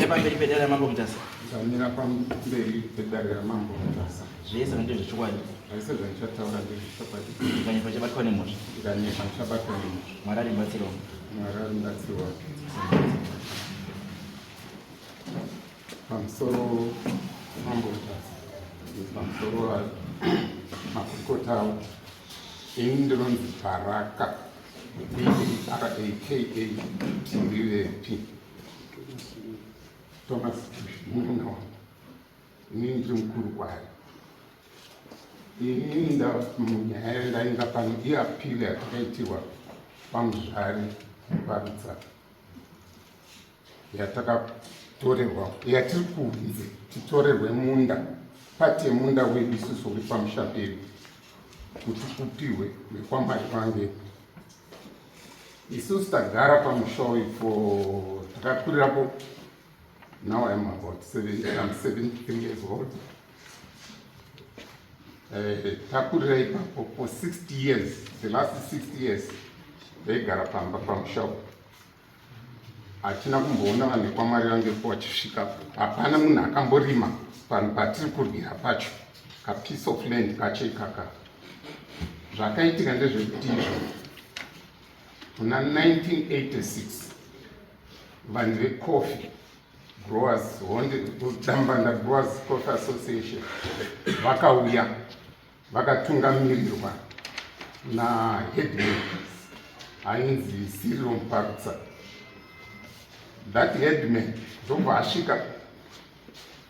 pamberi pedera ramambo mutasa ndamira pamberi pedare ramambo mutasa zvese ndizvo zvichokwadi zvese zvandicataura ndezvechokwadi chikanyepa chabatwa nemhosva chikanyepa chabatwa nemhosva mwari arimbatsiro mwari arimbatsiro wake pamusoro mambo mutasa pamusoro makurukota avo ini ndinonzi Baraka aka TVAP Thomas mununga wangu inini ndiri mukuru kwaari inini munyaya ndainga pano iapili yatakaitirwa pamuzvari muparutsa yatakatorerwa yatiri kunzi titorerwe munda pati yemunda wedu isusu uri pamushaperi kuti upiwe nekwamai vange isusu tagara pamusha uyu takakurirapo. Now I'm about 73 years old. Takurira ipapo for 60 years, the last 60 years, ndaigara pamba pamusha. Hatina kumboona vanhu vekwamwari vangepo vachisvikapo. Hapana munhu akamborima panhu patiri kuryira pacho kapiece of land kacho ikaka. Zvakaitika ndezvekuti muna 1986 vanhu vecoffee Growers, Dambanda Growers Coffee Association, vakauya vakatungamirirwa naheadman ainzi Cyril Mparutsa. That headman ndobva asvika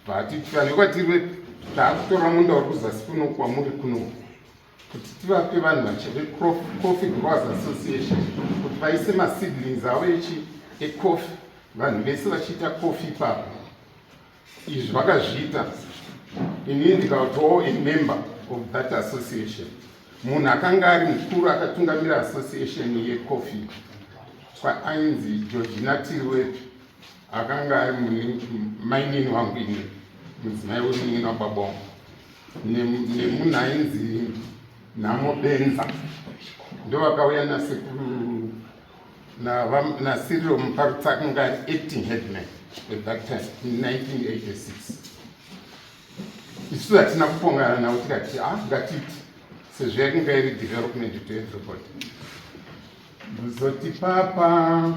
vati vanekwatirwe taakutora munda uri kuzasi kuno kwamuri kuno kuti tivape vanhu vacho veCoffee Growers Association kuti vaise maseedlings avo ecoffee vanhu vese vachiita coffee ipapo. Izvi vakazviita inini ndikatowo a member of that association. Munhu akanga ari mukuru akatungamira association yecoffee ainzi Georgina Tilwepi akanga ari mainini wangu ini mudzimai wemunini wababa wangu nemunhu ainzi Nhamo Benza ndo vakauya nasekuru naCyril Mparutsa akanga ari acting headman at that time in 1986. Isu hatina kupongana nawo tikati ngatiti sezvo yakanga iri development to everybody. Kuzoti papa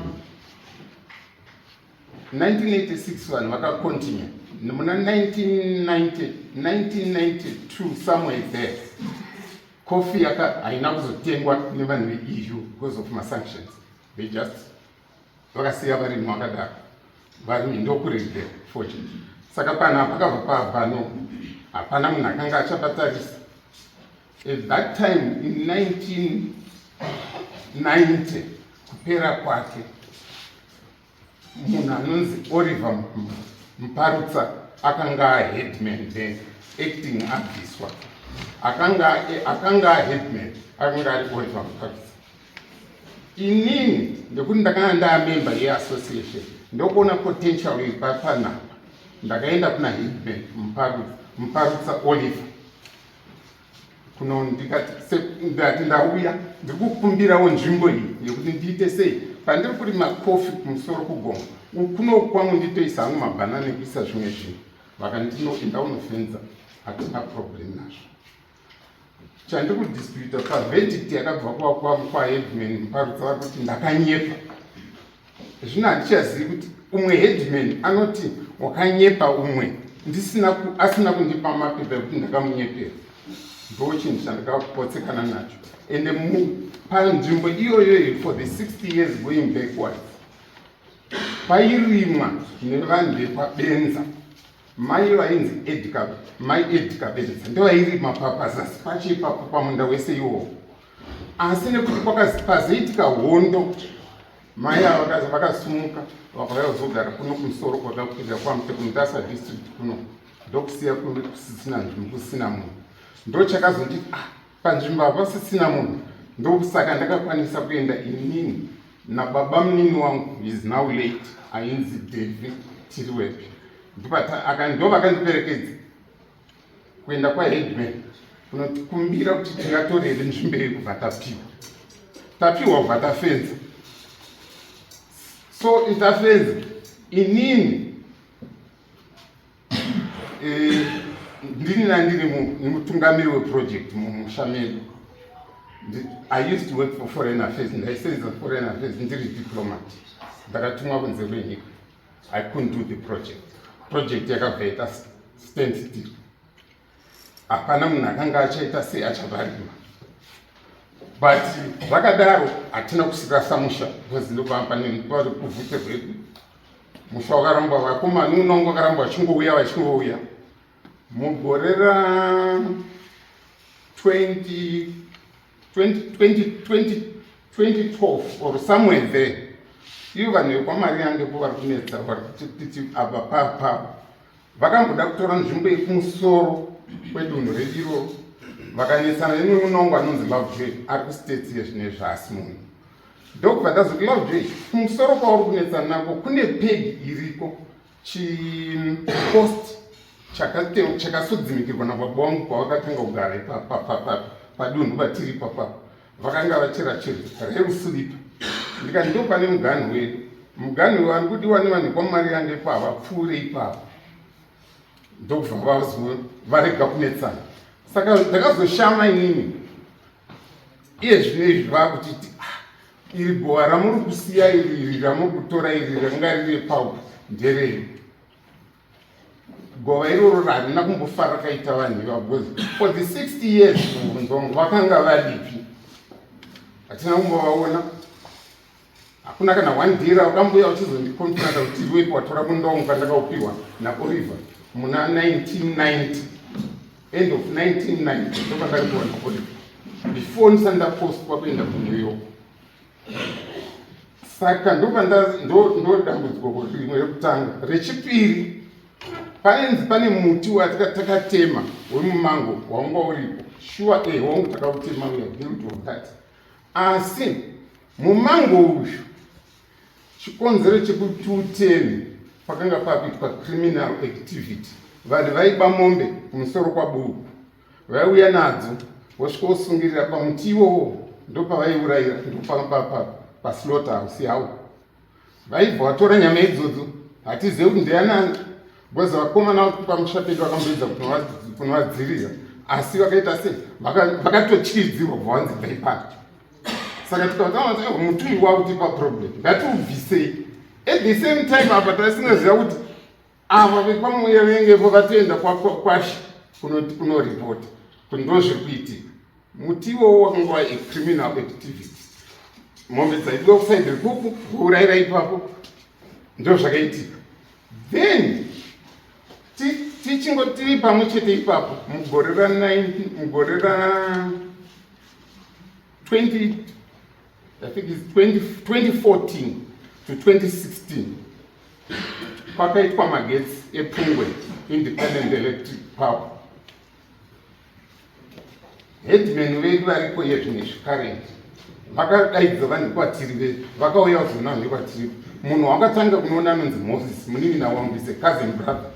1986 vanhu vakacontinue muna 1992 somewhere there coffee haina kuzotengwa nevanhu veEU because of masanctions. They just vakasiya varimi vakadaro varimi ndokuregera fortune. Saka pana pakabva pabvano hapana munhu akanga achabatarisa. At that time in 1990 kupera kwake munhu anonzi Oliver Mparutsa akanga headman then acting abviswa akanga headman akanga ari Oliver Mparutsa. Inini ndekuti ndakanga ndaamemba yeassociation ndokuona potential yepapanapa ndakaenda kuna headman Mparutsa Oliver kuno ndikati ndauya ndiri kukumbirawo nzvimbo iyi yekuti ndiite sei pandiri kurima coffee kumusoro kugonga kuno kwangu nditoisa hangu mabhanana ekuisa zvimwe zvinhu vakanditi enda unofenza hatina problem nazvo. Chandiri kudisputa paverdict yakabva kwaheadman Mparutsa kuti ndakanyepa. Zvino handichazivi kuti umwe headman anoti wakanyepa umwe asina kundipa mapepa ekuti ndakamunyepera. Ndo chinhu chandakapotsekana nacho. Ende panzvimbo iyoyo for the 60 years going backwards pairimwa nevanhu vekwaBenza. Mai vainzi mai Edgar Benza ndovairima pazasi pacho ipapo pamunda wese iwowo. Asi nekuti pazoitika hondo mai ava vakasumuka vakauya kuzogara kuno kumusoro kwakakwira kwaMutasa district kuno ndokusiya kusisina nzvimbo kusina munhu. Ndo chakazonditi panzvimbo apa pasisina munhu ndokusaka ndakakwanisa kuenda inini nababa munini wangu is now late ainzi David tiri wepi ndo vakandiperekedza kuenda kwaheadman kunotikumbira kuti tingatorere nzvimbo iyi kubva tapiwa kubva tafenza. So itafenza inini ndini nandiri mutungamiri weproject mumusha medu. I used to work for foreign affairs ndaisenza foreign affairs ndiri diplomat ndakatumwa kunze kwenyika. I couldn't do the project yakabva ita stand still. Hapana munhu akanga achaita sei achavarima, but zvakadaro hatina kusirasa musha because ndopari kuvhute rwedu. Musha wakaramba vakomana unongo vakaramba vachingouya mugore ra 2012 or somewhere there. Ivo vanhu vekwamari yangepo vari kunetsa vari kuti apa papa vakamboda kutora nzvimbo yekumusoro kwedunhu rediro vakanetsana nemwe unongo anonzi Lovejoy ari kustates yezvinezvi asi munhu ndokubva ndazoti Lovejoy kumusoro kwauri kunetsana nako kune peg iriko chipost chakasodzimikirwa nababa wangu kwavakatanga kugara ipapa padunhu patiri papa vakanga vachera reuslipa ndikati ndo pane muganhu wedu. Muganhu vari kudiwa nevanhu vekwamari yange pavapfuure ipapo ndokubva varega kunetsana. Saka ndakazoshama inini iye zvinezvi vakuti iri gowa ramuri kusiya iri ramuri kutora iri ranga riri paupa nderei. Gowa iroro harina kumbofara kaita vanhu ivavo for the 60 years muvunzongo vakanga varipi hatina kumbovaona. Hakuna kana one dira wakambuya uchizondikontrata kuti iwepo watora mundongo kandakaupiwa naOliver muna 1990 end of 1990 ndopandakapiwa naOliver before ndisanda postwa kuenda kuNew York. Saka ndo dambudziko rimwe rekutanga. Rechipiri pane muti watakatema wemumango wanga uripo sure wangu takautema we are guilty of that. Asi mumango uyu chikonzero chekuti uteme pakanga pakuitwa criminal activity. Vanhu vaiba mombe kumusoro kwabuku vaiuya nadzo vosvika vosungirira pamuti iwowo ndopavaiurayira paslaughterhouse yavo. Vaibva vatora nyama idzodzo hatizive kuti ndeyanani because vakomana pamusha pedu vakamboedza kunovadzirira asi vakaita sei vakatotyidzirwa bva vanzi vaipata. Saka tikataona muti uyu wakutipa problem ngatiubvisei. At the same time apa tasingaziva kuti ava vekwamuya vengepo vatoenda kwashi kunoripota kuti ndozviri kuitika. Muti iwowo wakanga wa criminal activity. Mombe dzaidiwa kusaidhi rikuku kuurayira ipapo ndozvakaitika. Then tichingotiri pamwe chete ipapo mugore ra 2014 to 2016 kwakaitwa magetsi ePungwe Independent Electric Power. Headman vedu varipo yezvinezvi current vakadaidza vanhu kwatiri vakauya kuzona vanhu kwatiri. Munhu wakatanga kunoona anonzi Moses munin'ina wangu is a cousin brother.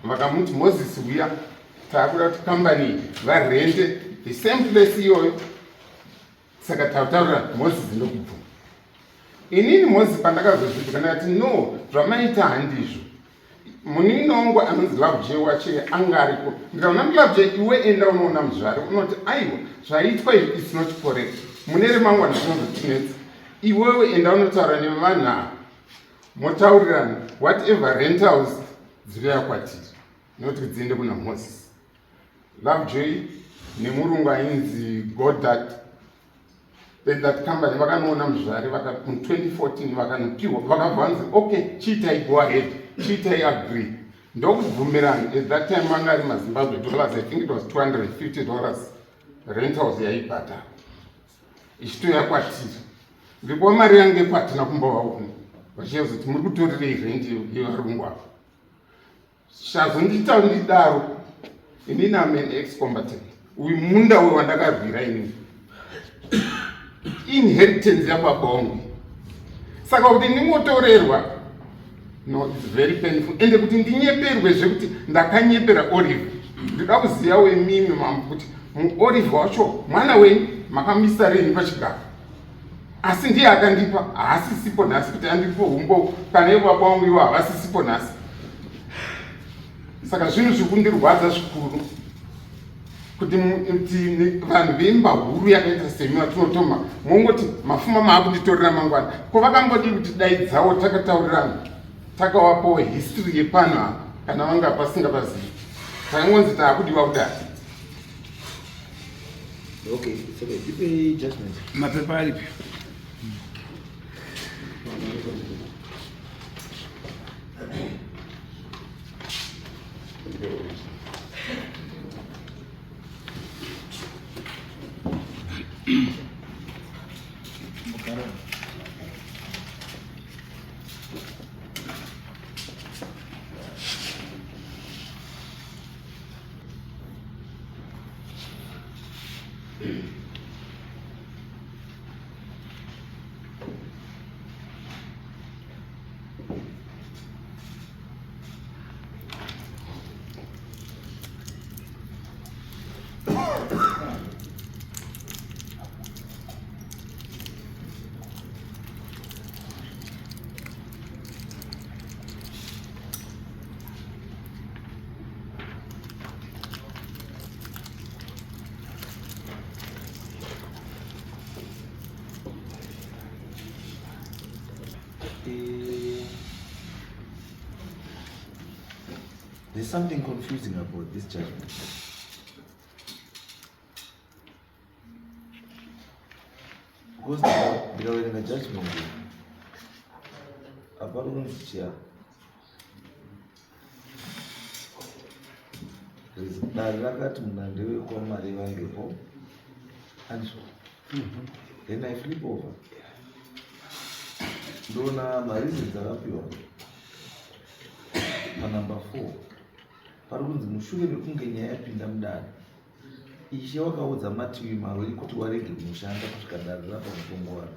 Vakamuti Moses uya taakuda kuti kambani varende the same place iyoyo. Saka tautaura Moses ndokubva. Inini Moses pandakazozviti ndakati no zvamaita handizvo. Munin'ina wangu anonzi Lovejoy wache anga aripo. Ndikaona Lovejoy iwe enda unoona muzvare unoti aiwa zvaitwa izvi it's not correct. Mune remangwana zvinozotinetsa. Iwewe enda unotaura nevanhu motaurirana whatever rentals dziriya kwatiri noti dziende kuna Moses. Lovejoy nemurungu ainzi Goddard that company vakanoona muzvare mu 2014 vakanopiwa vakabvanzi okay chiitai go ahead chiitai agree ndokubvumirana. At that time anga ari maZimbabwe dollars I think it was $250 rentals yaibhadhara ichitoya kwatiri. Ndipo mari yange kwatina kumbovaona vachiya kuti muri kutorirei rendi yevarungu ava. Zvazondiita ndidaro inini am an ex-combatant. Uyu munda uyu wandakarwira inini inheritance yababa wangu. Saka kuti ndingotorerwa No, it's very painful. Ende kuti ndinyeperwe zvekuti ndakanyepera Olive. Ndida kuziyawo imimi mambo kuti Olive wacho mwana wenyu makamisa reni pachigaro. Asi ndiye akandipa haasisipo nhasi kuti andipo humbo kana ivo baba vangu ivo havasisipo nhasi. Saka zvinhu zvikundirwadza zvikuru kuti vanhu veimba huru yakaita semi vatinotoma mongoti mafuma maakunditorera mangwana ko vakambodi kuti daidzawo takataurirana takawapawo history yepano apa kana vanga pasingapazivi tangonzi taakudiwa kudai. Okay, it's okay. Dipe judgment. Mapepa alipi? There's something confusing about this judgment. Because the judgment, apart from the rakati munandewe kwa mari vangepo and so then I flip over ndona marizi dzakapiwa panumber 4 pari kunzi mushure mekunge nyaya yapinda mudare ishe wakaudza mativi maviri kuti warege kumushanda kusvika dare rapa mutongo waro.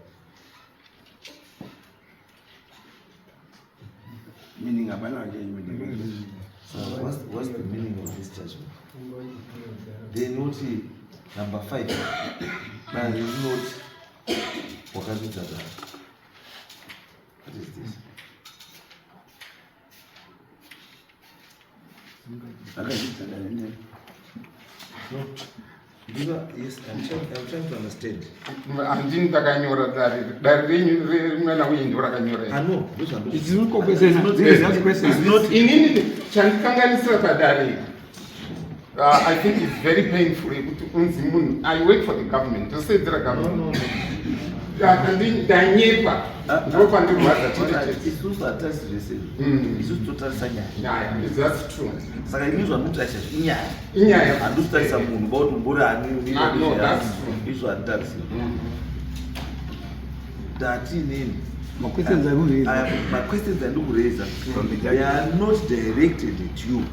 Meaning abana change. So what's the meaning of this judgment? They note number 5. Now they note wakazvidza dare. What is this? Yes, I'm trying to understand. Handini takanyora dare renyu rimwana uye ndo rakanyora. I know, those are not. It's not question. It's not inini chandikanganisira padare. I think it's very painful kuti unzi munhu I work for the government. Tosedzera government. Ndanyepa ndo pandirwadza chete. Isusu hatasi zvese. Isusu totarisa nyaya. Yeah, that's true. Saka ini zvamutarisa inyaya. Inyaya. Handikutarisa munhu bauti mburi ani. No, that's true. Izvo handitarisi. Ndati inini. My questions are raised. My questions are not raised. They are not directed at you.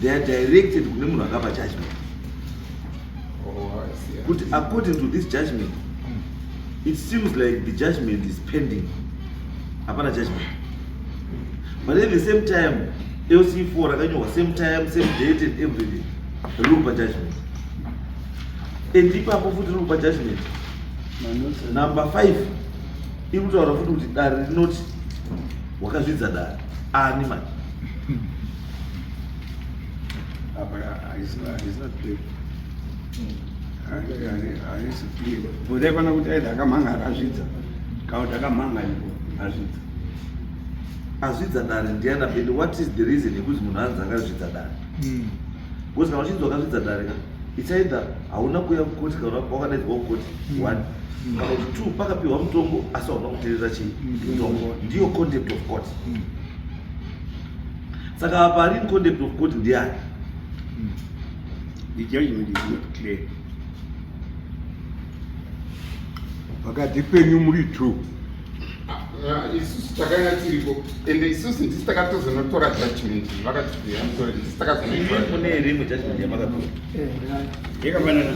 They are directed to the judgment. Oh, I see. But according to this judgment, it seems like the judgment is pending upon a judgment. But at the same time, LC4 same time, same date and everything. Rupa judgment. And deeper of Rupa judgment. Number 5. Even to our food are not wakazvidza dare animal. It's not clear. It's clear. Whatever na kuti akamanga akazvidza. Kana akamanga azvidza. Azvidza dare ndiana and what is the reason yekuti munhu anzi akazvidza dare? Because kana uchinzi wakazvidza dare ka it's either hauna kuuya mukoti kana wakadaidzwa mukoti 1 kana 2 pakapiwa mutombo asi hauna kuteerera mutombo ndiyo contempt of court. Saka apa ari contempt of court ndiani? The judgment is not clear. Pakati penyu muri true. Isusu takanga tiripo ende isusu ndisi takatozonotora judgment vakatibhuya musori ndisi takazonotora kune rimwe judgment yamakapiwa Yakafanana.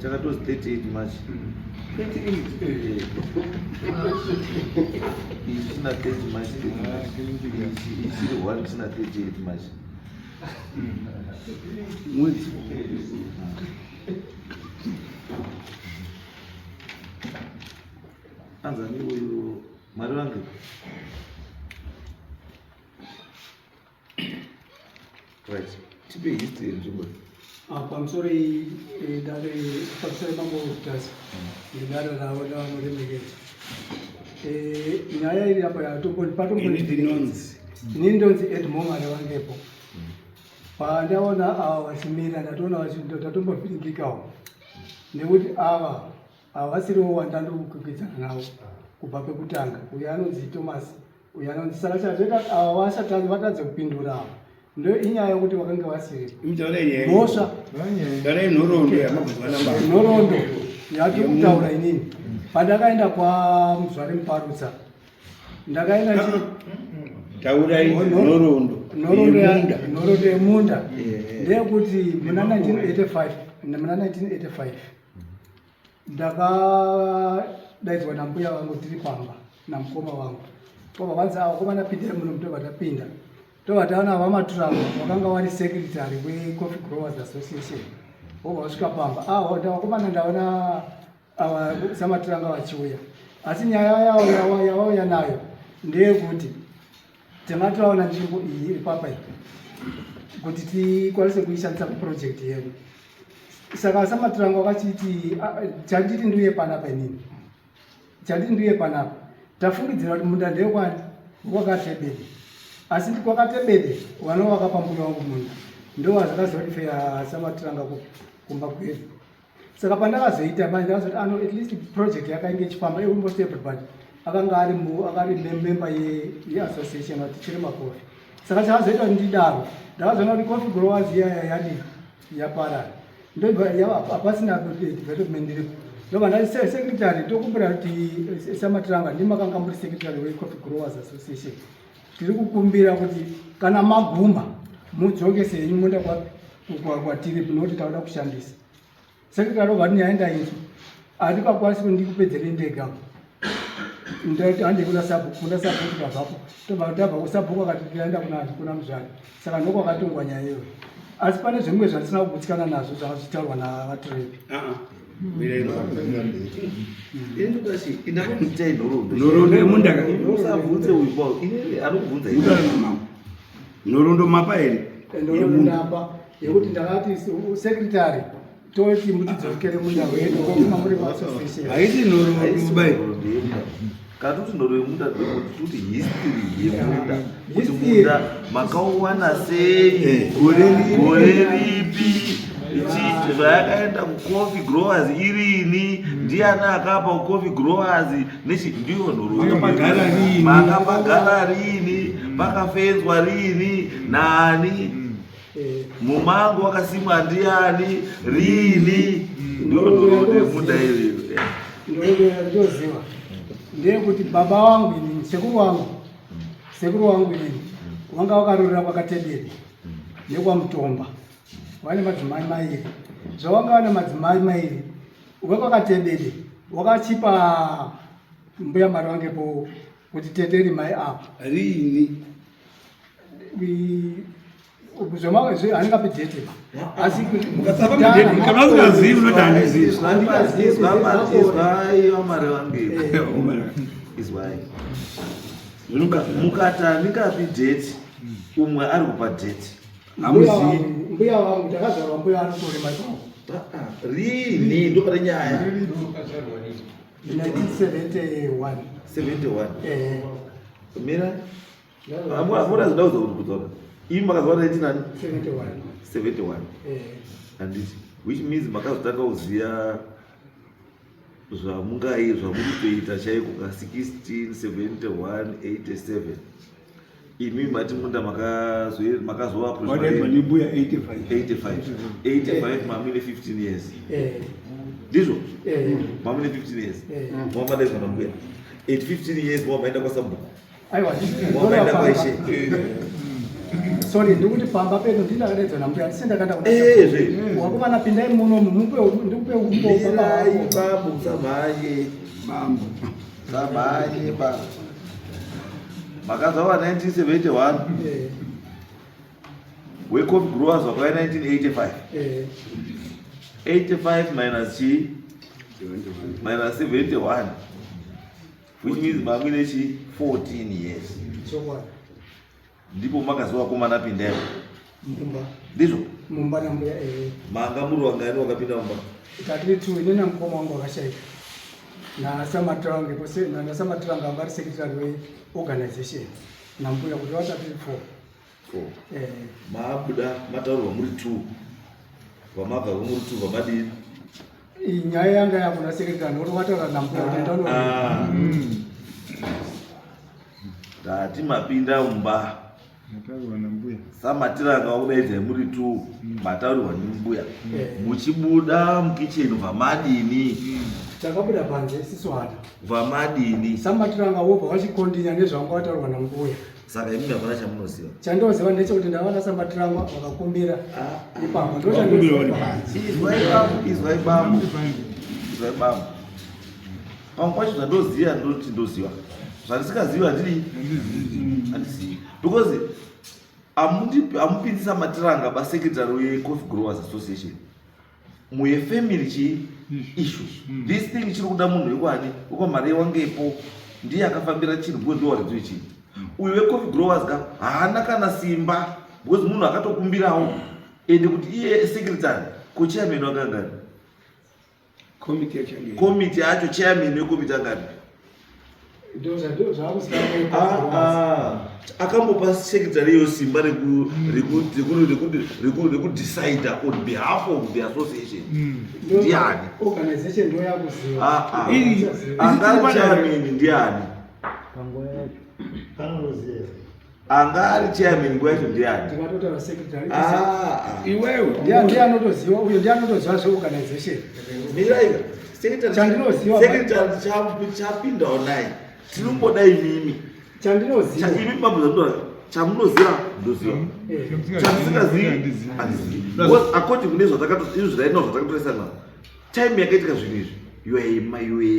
chakatozi 38 March. Isina 30 March. Isiri 1 isina 38 March. Mwezi. Anzani uyu mari wangu. Right. Tipe history nzvimbo. Pamusori dare pamusori mambo kutasa. Ndare rawo remekeza. Nyaya iri apa ini ndonzi Edmond Mari wangepo. Pandaona ava vachimira ndatoona ndatombovhiringikawo nekuti ava havasiriwo wandandokwikwidzaana navo kubva pekutanga. Uyu anonzi Thomas, uyu anonzi saka chazvoita ava vasati vatadze kupindura ava ndo inyaya yekuti vakanga vasiri mhosva nhorondo yati kutaura inini pandakaenda kwamuzvari muparutsa ndakaenda nhorondo yemunda ndeyekuti muna 1985 ndakadaidzwa nambuya vangu tiri pamba namukoma vangu kobva vanzi ava komana pindire muno tobva tapinda tobva taona vamaturanga vakanga vari secretary weCoffee Growers Association vobva vasvika pamba ndavakomana ndaona ava samaturanga vachiuya asi nyaya yavauya nayo ndeyekuti tanga taona nzvimbo iyi iri papa iyi kuti tikwanise kuishandisa kuprojekti yedu. Saka samaturanga vakachiti chanditi ndiuye panapa inini chanditi ndiuye panapa tafungidzira kuti munda ndewekwani wakatebede asi kwakatebede vanova vakapambuya wangu munda ndovazvakazorifeya samaturanga kumba kwedu. Saka pandakazoita ndakazoti ano at least project yakainge ichifamba almost everybody akanga ari member yeassociation vatichiri makofi. Saka chakazoita kuti ndidaro ndakazoona kuti Coffee Growers yadi yaparara hapasina development iripo ndobva ndati secretary tokumbira kuti samaturanga ndimakanga muri secretary weCoffee Growers Association tiri kukumbira kuti kana maguma mudzokese henyu munda kwatiri noti tauda kushandisa. Secretary obva ndinyaenda inzwa hatikakwanisi kuti ndikupedzere ndega ndati handikuna sabhuku kabvapo tobva tabva kusabhuku akati tikaenda kuna muzvari saka ndokwakatongwa nyaya iyoyo. Asi pane zvimwe zvatisina kugutsikana nazvo zvakazvitaurwa navatireki. Nhorondo yemunda nhorondo mapa here ndorondapa yekuti ndakati secretary toti mutidzokere munda wedu kokuma muri association haisi nhorondo bai katuti nhoro yemunda kuti history yemunda kuti munda makauwana sei gore ripi ichi zvayakaenda kuCoffee Growers irini ndiani akapa kuCoffee Growers ndiyo nhoro makapagara rini pakafenzwa rini nani mumango wakasimwa ndiani rini ndiyo nhoro yemunda iri ndoziva ndeyekuti baba wangu inini sekuru wangu inini vanga vakarorera kwakatebede nekwamutomba vane madzimai mairi zvavanga vane madzimai mairi wekwakatebede wakachipa mbuya mari wangepo kuti teteri mai apa rini handingapi dhete asi mukati handingapi dhete umwe ari kupa dhete mbuya wangu ndakazvarwa mbuya anotori mai vangu rini ndopane nyaya 1971 mira hamuna zidauza kuti kudzora imi makazwana 1971 handiti which means makazotanga kuziya zvamurikutoita chaiko ka 1671 87 imi mati munda makazoapproach 85 mamine 15 years ndizvo mamune 15 years mwamadaizwa nambuya 15 years mwamaenda kwaSabhuku aiwa mwamaenda kwaishe sorry ndikuti pamba pedu ndinakadaidzwa nambuya ndisendakanda wakomana pindai munomu ndikupe umboai babu samhanye mambo samhanye ba makazva wa 1971 weCoffee Growers wakauya 1985 85 minus chi minus 71 which means mamine chi 14 years ndipo makazowakomana pindai ndizvo mumba nambuya manga muri wangani wakapinda mumba tatiri tu inena mukoma wangu wakashaika nasamatiranga anga ari secretary weorganization nambuya kuti watatiri 4 maabuda mataurwa muri 2 vamabva muri 2 vamadini nyaya yanga yakuna secretary nokuti wataura nambuya kuti ndaona tati mapinda mumba samatiranga wakudaidzai muri 2 mataurirwa nembuya muchibuda mukicheni vamadini takabuda panze siswana vamadini samatiranga wobva wachikondinya nezvanga wataurwa nambuya saka imi havana chamunoziva chandoziva ndechekuti ndavana samatiranga vakakumbira ipamba izwai bambo pamwe pacho zvandoziva ndoti ndoziva zvandisingaziva handizivi because amupindisa matiranga basekretary weCoffee Growers Association muyefamily issues this thing chiri kuda munhu wekwani wekwamari wangepo ndiye akafambira chinhu bwe ndowaridzwe chinhu uyu weCoffee Growers ka haana kana simba because munhu akatokumbirawo ende kuti iye secretary ko-chairman wakangani committee acho chairman wekomiti angani akambopa secretary iyo simba rekudecide on behalf of the association ndiani organization ndo yakuziva angari chairman ndiani anga ari chairman nguva yacho ndiani tikatotaura secretary iwewe ndiye anotoziva uyo ndiye anotoziva zveorganization miraika secretary chapindawo naye tinombodai mimi chandinoziva imi mabvuzandoa chamunoziva ndoziva chandisingazivi handizivi according kune zvirainao zvatakatoresana time yakaitika zvinhu izvi you are a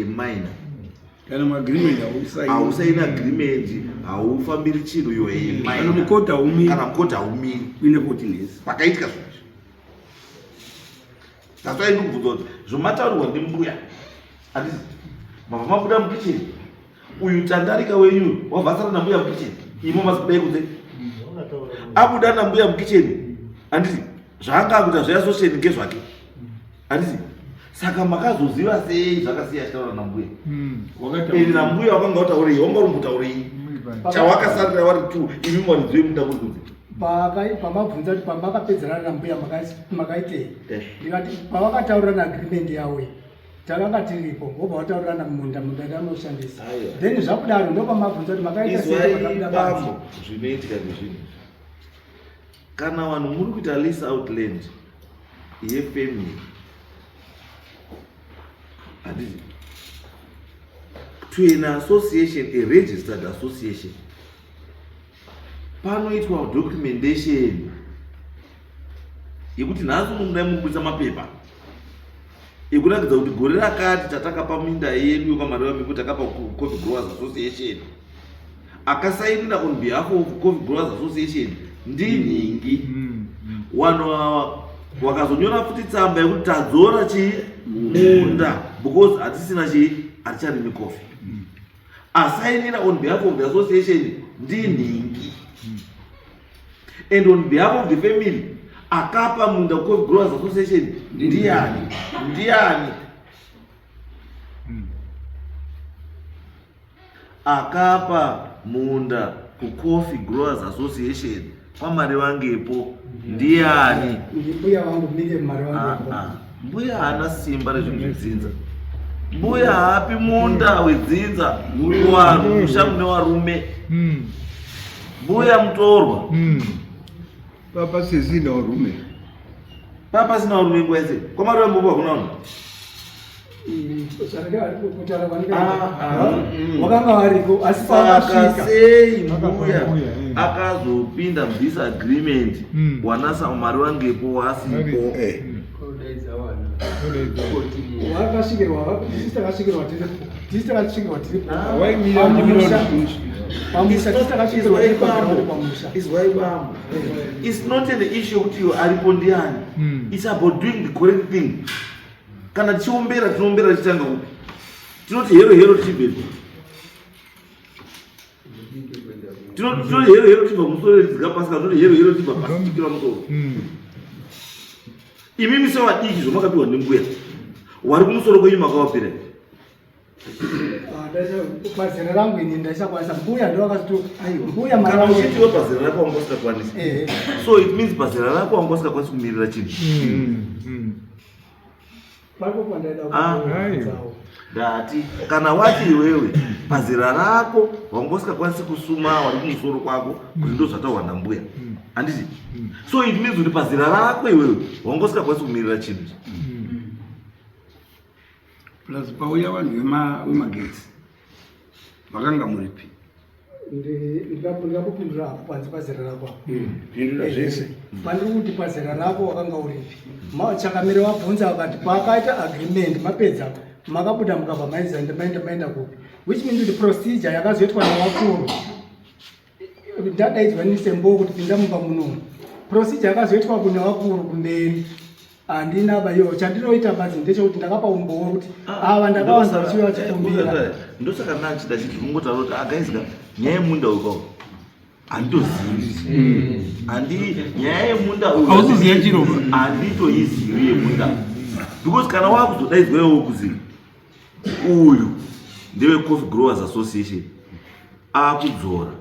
minor kana maagreement hausaina agreement haufambiri chinhu you are a minor kana mukoti haumiri ine 14 years pakaitika zvinhu izvi tatwai ndikubvunza kuti zvomataurirwa ndimbuya handisi mabva mabuda mukicheni uyu tandarika wenyu wavhasara nambuya mukicheni imo masikudai kunze abuda nambuya mukicheni handisi zvaanga akuita zveassociation ngezvake handisi saka makazoziva sei zvakasiya achitaura nambuya ende nambuya wakanga wataurei wanga uri mutaurei chawakasarira wari 2 imi mwaridzwe mutamuri kunze pamabvunza kuti pamakapedzerana nambuya makaitei ndikati pavakataurirana agreement yawe takanga tiripo wobva wataurirana munda ndanoshandisa then zvakudaro ndopamabvunza kuti makaitaibambo zvinoitika nezvinhu kana vanhu muri kuita lease outland yefamily handiti to an association, a registered association, panoitwa documentation yekuti nhasi munodai mukubudisa mapepa ekuratidza kuti gore rakati tatakapa minda yedu yokwamariwa miku takapa Coffee Growers Association, akasainira on behalf of Coffee Growers Association ndinhingi. Vanhu ava vakazonyora futi tsamba yekuti tadzora munda because hatisina haticharimi coffee. Asainira on behalf of the association ndinhingi, and on behalf of the family akapa munda Coffee Growers Association ndiani? Akapa munda ku Coffee Growers Association pamari vangepo ndiani? Mbuya wangu mike mari wangepo. Mbuya hana simba rezvinodzinza. Mbuya hapi munda wedzinza kuvanhu mushango nevarume. Mbuya mutorwa. Papa sezina varume. Papa sina varume ngwese. Kwamari vambopo hakuna vanhu. wakanga wariko asi saka sei mbuya akazopinda mudisagreement wanasa mari wangepo wasipo wakasvikirwa tisi takasvikirwa tiri pamusha tisi takasvikirwa tiri pamusha. It's not an issue kuti aripo ndiani. It's about doing the correct thing. Kana tichiombera tinombera tichitanga kupi tinoti hero tichibvepo tinoti hero tichibva musoro tidzika pasi kana tinoti hero tichibva pasi tichikira musoro. Imimi sevadiki zvamakapiwa nembuya wari kumusoro kwenyu makawapira pazera rangu ini ndaisakwanisa mbuya ndo akazoti mbuya kana uchitiwe pazera rako wanga usingakwanisi so it means pazera rako wanga usingakwanisi kumirira chinhu. Ndati kana wati iwewe pazera rako wanga usingakwanisi kusuma wari kumusoro kwako kuti ndo zvataurwa nambuya handiti so it means kuti pazera rako iwewe wanga usingakwanisi kumirira chinhu. Plus pauya vanhu vemagetsi vakanga muripi ndingakupindura apo panze pazera rako pindura zvese pandiri kuti pazera rako wakanga uripi chakamira wabvunza vakati pakaita agreement mapedza makabuda mukabva maenda kupi which means kuti procedure yakazoitwa navakuru ndadaidzwa nisembo kuti pinda mumba munomu procedure yakazoitwa kunevakuru kumberi handina bayo chandinoita badzi ndechekuti ndakapa umbowo kuti ava ndakawanza kuchiva chikumbira ndosaka nachida chiti kungotaura kuti agaizika nyaya yemunda uko handitozivi nyaya yemunda auziziya chiro handitoizivi yemunda because kana wakuzodaidzwewo kuzi uyu ndewe Coffee Growers Association akudzora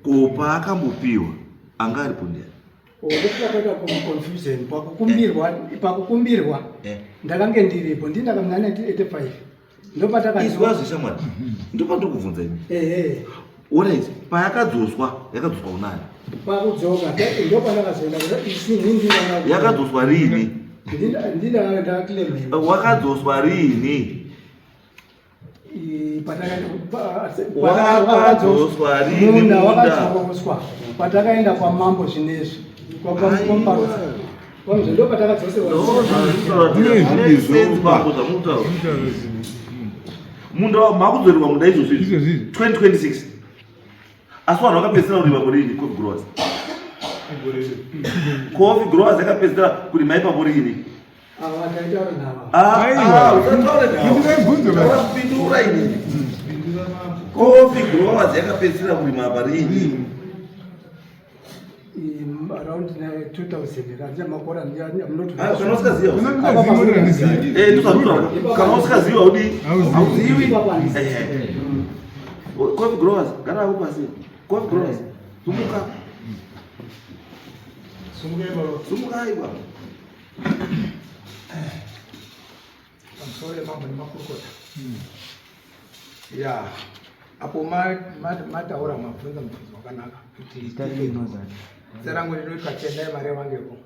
kopa akambopiwa anga aripo ndiani ndakakaita confusion pakukumbirwa ndakange ndiripo ndindakamna 1985 ndopatakaizwazvishamwari ndopandokubvunza ini alright payakadzoswa yakadzoswa unani pakudzoka ndopandakazoenda yakadzoswa rini ndakaclaim wakadzoswa rini wakadzoswa rini munda wakadzoswa patakaenda kwamambo zvinezvi munda makudzorerwa munda izvozvi 2026 asi vanhu vakapedzisira kurima murini Coffee Growers yakapedzisira kurima ipapo rini usataurapindura ini Coffee Growers yakapedzisira kurima parini around 2000 kanza makora kana usikaziva kana usikaziva udi auzivi Coffee Growers kana akupasi Coffee Growers sumukai baba pamusoro mambo nemakurukota ya apo mataura mabvunza mubvunzo wakanaka kuti zita rangu rinoitwa Tendai Mari Wangepo.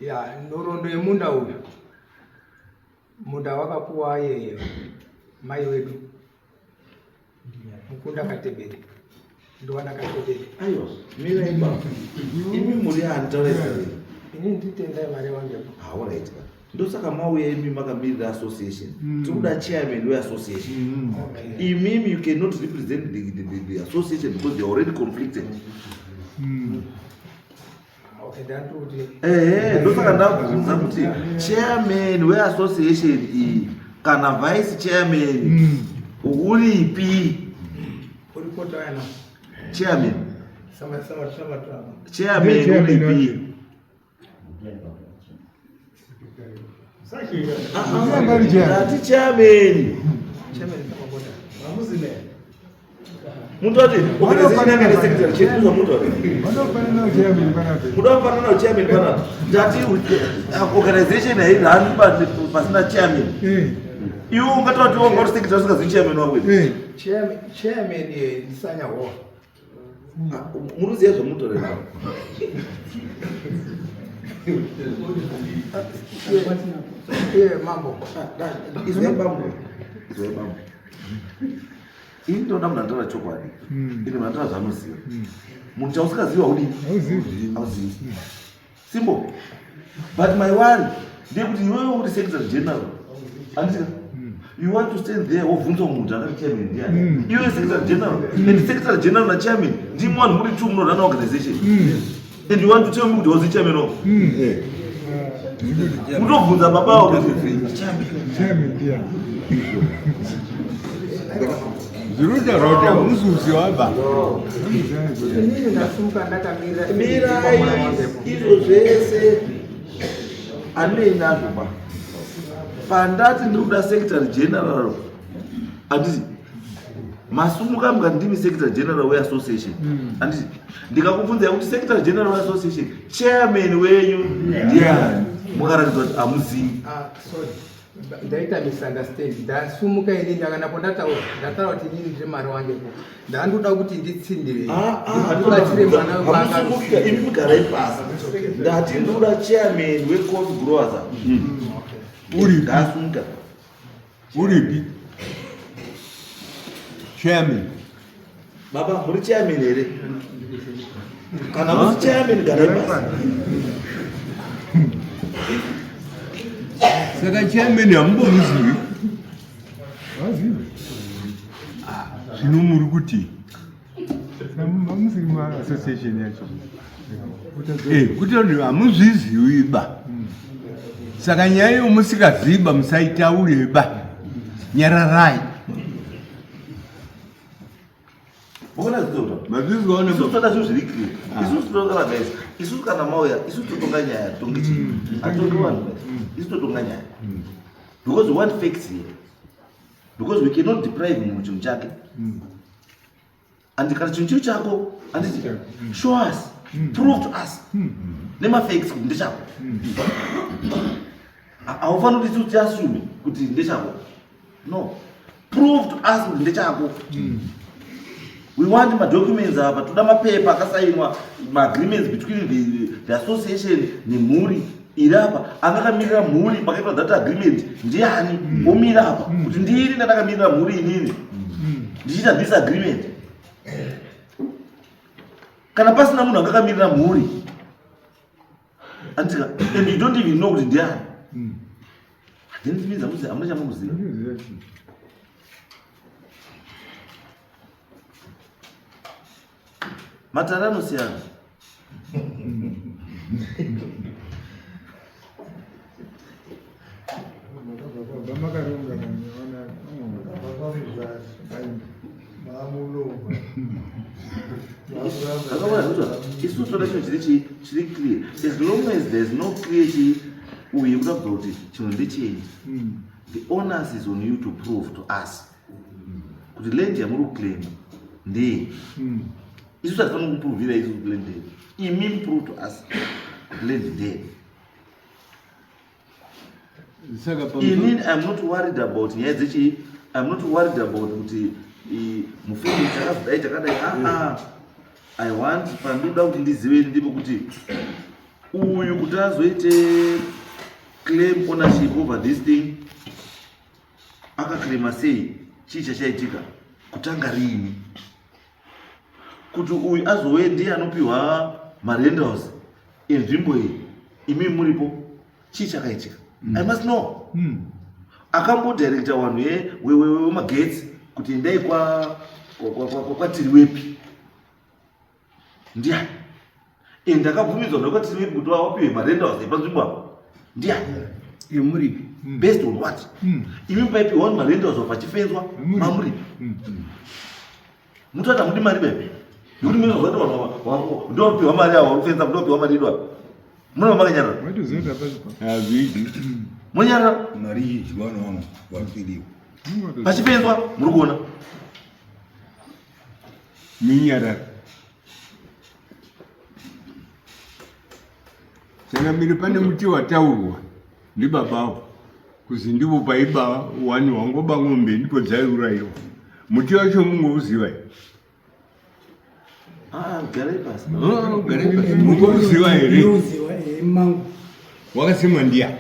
Ya nhoroondo yemunda uyu munda wakapuwa yeye mai wedu Mukunda Katebere Ndwana Katebere. Aiwa mira imba imi muri antauresa ini ndiri Tendai Mari Wangepo. Alright ndosaka mauya imi makamirira association tikuda chairman weassociation imimi you cannot represent the association because they are already conflicted. Ndosaka ndakubvunza kuti chairman weassociation iyi kana vice chairman uripi? Chairman uripi? Ati chairman Mutoti, organization yanga ni secretary chetu za mutoti. Mudofanana na chairman bana. Dati organization ya hii run pasina chairman. Iyo ungatoti ngoro secretary suka chairman wako. Chairman Sanya wo. Muruzi yazo mutoti. Mambo. Izwebambo. Into namnandara chokwadi. Ine mandara zvanoziva. Munhu chausingaziva hauzivi. Simple. But my worry, ndekuti iwewe uri secretary general. Andika. You want to stand there wobvunza munhu akati chairman ndiani. Iwe secretary general. And secretary general na chairman ndimo vanhu muri two munorun organization. And you want to tell me kuti wauzi chairman of? Mutobvunza baba kuti chairman ndiani. Ziruta rota mususi wabva. Inini ndasumuka ndakamira. Mira izvo zvese anoinazvo ba. Pandati ndikuda secretary general. Anditi masumuka mga ndimi secretary general we association. Anditi ndikakubvunza kuti secretary general we association chairman wenyu ndiani? Mukaratidzwa kuti amuzivi. Sorry. Ndaita misunderstand. Ndasumuka ini ndakanapo ndataura kuti inini ndiri mari wangepo. Ndandoda kuti nditsindire. Ndibatsire mwana Hamusumuka imi mugarai pasi. Ndati ndoda chairman we coffee growers. Uripi? Ndasumuka. Uripi? Chairman. Baba muri chairman here. Kana muri chairman garai pasi. Saka chairman hambomuzivi. Zvino muri kuti association yacho kuti hamuzvizivi ba. Saka nyaya yomusikazivi ba musaitaure ba. Nyararai. Mona zitoto. Mazvizwaone Isusu toda zvinhu zviri clear. Isusu tinogara guys. Isusu kana mauya, isusu totonga nyaya tonge chi. Atonge vanhu. Isusu totonga nyaya. Because we want facts here. Because we cannot deprive munhu chinhu chake. And kana chinhu chako, anditi show us, prove to us. Nema facts kuti ndechako. Haufaniri kuti isusu tiassume kuti ndechako. No. Prove to us kuti ndechako. We want my documents apa, toda mapepa akasainwa, my agreements between the association nemhuri irapa. Angakamirira mhuri pakaitwa that agreement ndiani omira apa kuti ndiri ndakamirira mhuri inini ndichita this agreement. Kana pasina munhu angakamirira mhuri andika, and you don't even know kuti ndiani. Then it means hamuna chamunoziva. Matara anosiyana. vamakaronga vanaona isusu toda chinhu chiri clear. As long as there is no clear uye kuda kubva kuti chinhu ndechenyi. The onus is on you to prove to us kuti land yamuri kuclaima ndeye. Isusu hatifaniri kuprovira isusu kuti land ndeye. Imi prove to us kuti land ndeye. Inini I'm not worried about nyaya dzechi. I'm not worried about kuti mufemi chakazodai chakadai. I want pandoda kuti ndizive ndipo kuti uyu kuti azoite claim ownership over this thing akaclaima sei, chii chachaitika, kutanga rini, kuti uyu azove ndiye anopiwa marentals enzvimbo iyi, imi muripo, chii chakaitika. I must know. Akambodirecta vanhu wemagetsi kuti endai kwatiri wepi ndiani, and akabvumidzwa ndokwatiri wepi kuti wapiwe marentals epanzvimbo apo ndiani. Imi muripi? Based on what? Imi paipiwa marentals pachifenzwa mamuripi. Mutoti hamudi mari bepe nekuti munozoti vanhu ndopiwa mari avo varikufenza, ndopiwa mari ido munova makanyarara. waitozoita pachipa Hazvidi. Munyarara mari izhi vanhu vamwe varikuidiwa pachipenzwa muri kuona Minyarara. Saka miri pane muti wataurwa ndibabavo kuzi ndipo paiba wani wangoba mombe ndipo dzaiurayiwa. Muti wacho mungouziva here. Gare pasi. Mukuziwa here. Uziwa mangu. Wakasimwa ndia.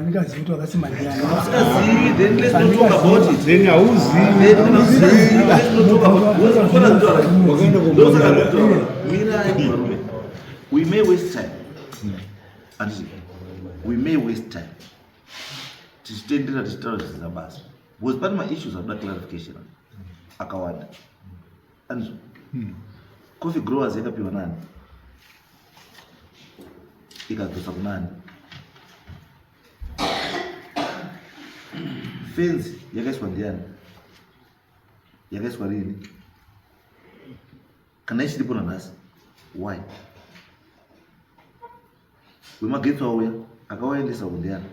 Ndingazivi kuti wakasima ndiani. Usingazivi, then let's not talk about it. Then auzi. Let's not talk about it. We may waste time. And we may waste time. Tichitendera tichitaura basa. Was part of my issues of that clarification. Akawanda. And coffee growers yakapiwa nani? Ikadzosa kunani? Fence yakaiswa ndiani? Yakaiswa rini? Kana ichiripo nanhasi? Why? Wemagetsi wauya akawaendesa kundiani?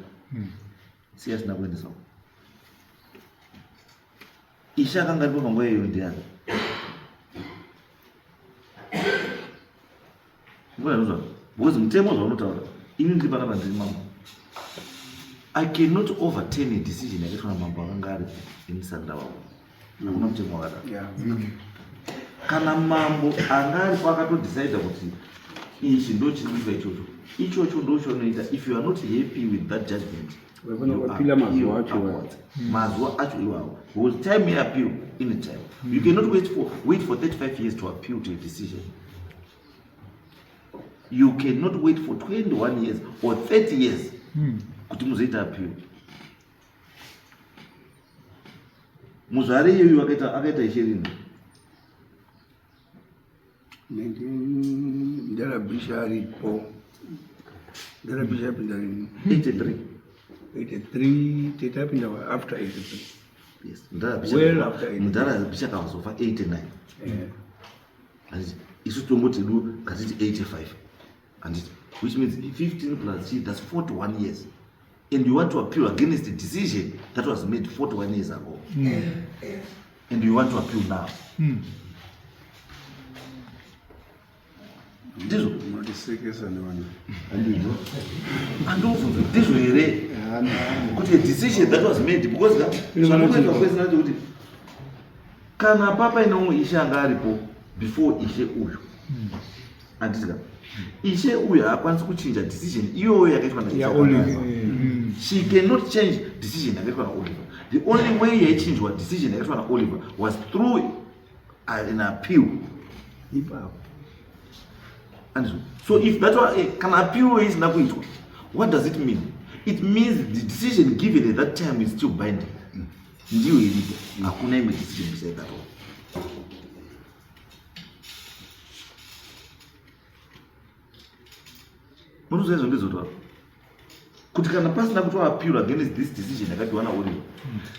Si asina kuendesa. Isha akanga aripo panguva iyoyo ndiani? Because mutemo zvaunotaura ini ndiri panapa ndiri mambo. I cannot overturn a decision yakaitwa namambo akanga ari emusanda wavo. Hakuna mutemo wakadaro. Kana mambo anga aripo akatodecide kuti ichi ndo chinoitwa ichocho, ichocho ndo chinoita. If you are not happy with that judgment, mazuva acho iwawo. Because time may appeal in time. You cannot wait for 35 years to appeal to a decision. You cannot wait for 21 years or 30 years kuti muzoita appeal. Muzvare iyoyo akaita ishirini. Ndarabisha aripo. Ndarabisha pinda rini. 83 tetapinda after 83. Yes. Well after 83. Ndarabisha kawazofa 89. And isu tongoti do katiti 85. And which means 15 plus 3, that's 41 years. And you want to appeal against the decision that was made 41 years ago. And you want to appeal now. Ndizo Matisekesa ndiwana. And also ndizo here kuti a decision that was made because kuti kana papa ino ishe anga aripo before ishe uyu. Andizika ishe uyu haakwanisi kuchinja decision iyoyo yakaitwa naIshe. She cannot change decision yakaitwa naOliver. The only way yaichinjwa decision yakaitwa naOliver was through an appeal. And so if that was can appeal is nakuitwa, what does it mean? It means the decision given at that time is still binding. Ndiyo ilipo. Hakuna ime decision beside that all. Munuzo hizo ndizo toa. Kuti kana pasina kutoa appeal against this decision yakapiwa na Oliver,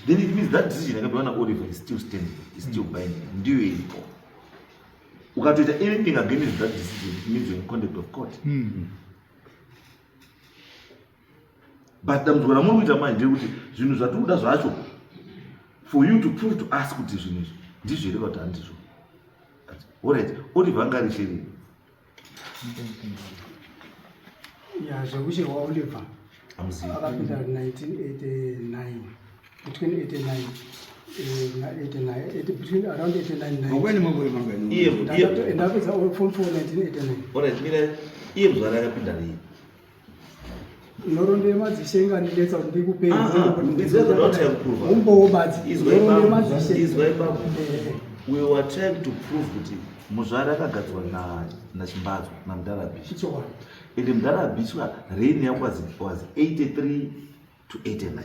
then it means that decision yakapiwa na Oliver is still standing, is still binding. Ndiyo ilipo. Ukatoita anything against that decision, it means you're in contempt of court. But damzwana muri kuita manje kuti zvinhu zvatuda zvacho for you to prove to us kuti zvinhu ndizvo here kuti handizvo. Alright, Oliver anga ari sheri. Ya zvekushirwa Oliver akapinda 1989 between 89 between around 89 Ngokwani mangori mangani. ndapedza form 4 1989. Alright, mira iye muzvara akapinda rini? Noronde madzishenga ndiletsa kuti ndikupe umbowo badzi noronde madzishenga. We were trying to prove kuti muzvara akagadzwa na Chimbadzo na Mudharabishi. And Mudharabishi reign was 83 to 89.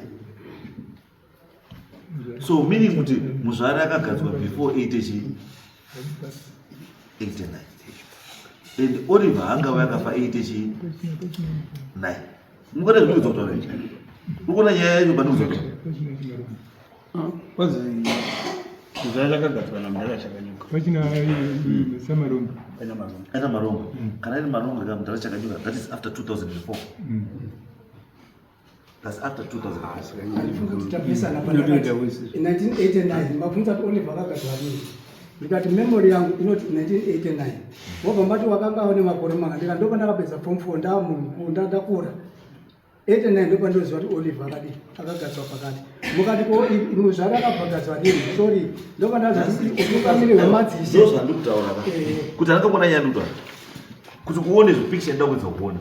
So meaning kuti muzvara akagadzwa before 89. And Oliver anga yakafa 89. Mukada kuuza kuti wale. Ukona nyaya yacho panuzo. Kwanza muzvara akagadzwa na Mudhara Chakanyuka. Pachina Samarungu. Ana Marungu. Kana ni Marungu kama Mudhara Chakanyuka, that is after 2004. That's after 2004. In 1989 mabvunza kuti Oliver akagadzwa rini. Ndikati memory yangu inoti 1989. Wobva mbati wakanga une makore manga ndikando ndakapedza form 4 ndakura. 89 ndipo ndoziva kuti Oliver akagadzwa pakati. mukati ko imwe zvakakabhagadzwa nini sorry ndopanda unokamire wemadzishe ndozvandikutaura kuti andikambona nyaya ndikutaura kuti uone zvipikicha ndida kuedza kuona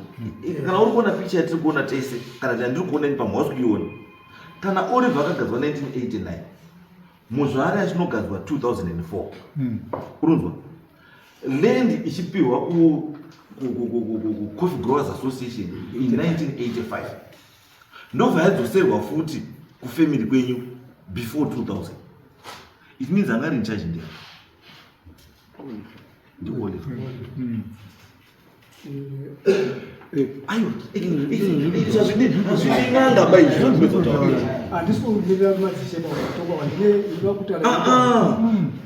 kana uri kuona pikicha yatiri kuona tese kana kuti handiri kuona pamwe wasi kuiona kana Oliver akagadzwa 1989 muzvare achinogadzwa 2004 urunzwa land ichipiwa Coffee Growers Association in 1985 ndobva yadzoserwa futi kufamily kwenyu before 2000. It means angari in charge ndiye Oliver. Ayo azvinanga bai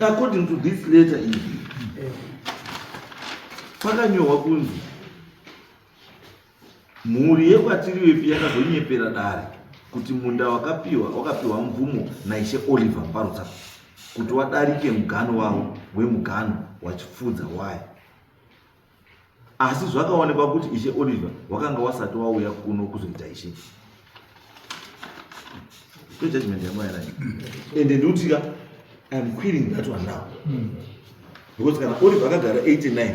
according to this letter iyi pakanyorwa kunzi mhuri yekwatiri wepi yakazonyepera dare kuti munda wakapiwa mvumo naishe Oliver Mparutsa kuti wadarike mugano wavo wemugano wachipfudza waye, asi zvakaonekwa kuti ishe Oliver wakanga wasati wauya kuno kuzoita ishe. Judgment yamayana ende ndikutika I'm quitting that one now because kana Oliver akagara 89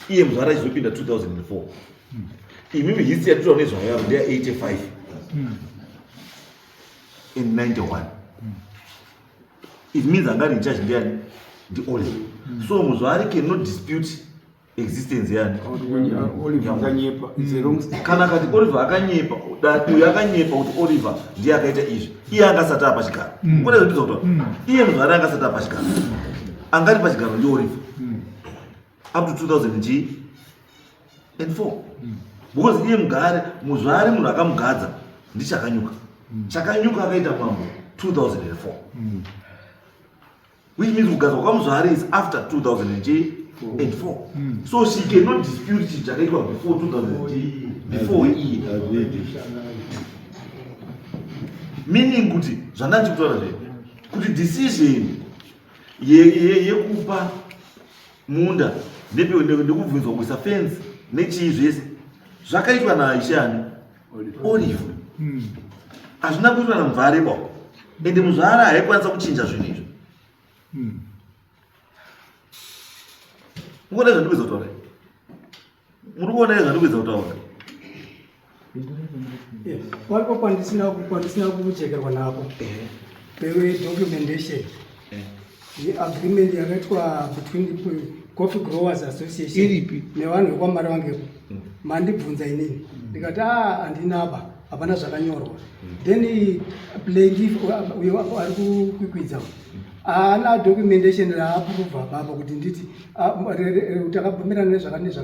iye muzvara achizopinda 2004 imimi history yatitoa nezvayaro ndeya 85 in 91 it means angari in charge ndiani ndi Oliver. So muzvari cannot dispute existence yani Oliver akanyepa kana kati Oliver akanyepa uyu akanyepa kuti Oliver ndiye akaita izvi iye angasati apa chigaro kune zvinotiza kuti iye muzvari angasati apa chigaro angari pachigaro ndi Oliver up to 2004 because iye mugare muzvari munhu akamugadza ndichakanyuka chakanyuka akaita mambo 2004 which means kugadzwa kwamuzvari is after 2004. So she cannot dispute it chakaitwa before 2000 before iye meaning kuti zvandachikutaura zve kuti decision yekupa munda ndekubvunzwa kuisa fence nechii zvese zvakaitwa naishani Oliver. Hazvina kuitwa namuvhare bako ende muzvara haikwanisa kuchinja zvinhu izvo. Mukuona zvandikuedza kutaura muri kuona zvandikuedza kutaura paripo pandisina kuchekerwa napo documentation agreement yakaitwa between Coffee Growers Association nevanhu vekwamari vangepo mandibvunza inini ndikati handinapa hapana zvakanyorwa then plaintiff ari kukwikwidza haana documentation raaprova apapo kuti nditi takabvumirana nezvakati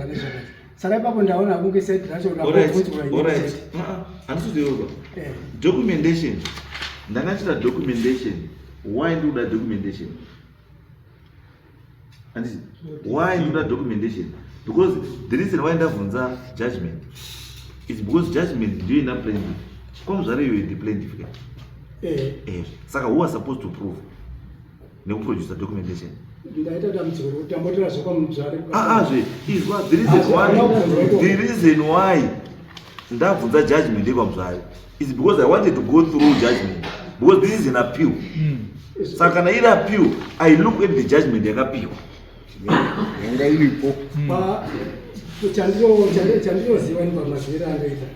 saka ipapo ndaona kunge side racho handisizoyorwa documentation ndangachita documentation. Why do that documentation? And why do that documentation? Because the reason why ndabvunza judgment is because judgment ndio ina plaintiff. Kwa mzare you the plaintiff. Saka who are supposed to prove produce the documentation? Is what the reason why ndabvunza judgment ndekwa mzare is because I wanted to go through judgment because this is an appeal. Saka kana iri appeal I look at the judgment yakapiwa yanga iripo chandiroziva ni pamaziviro andoita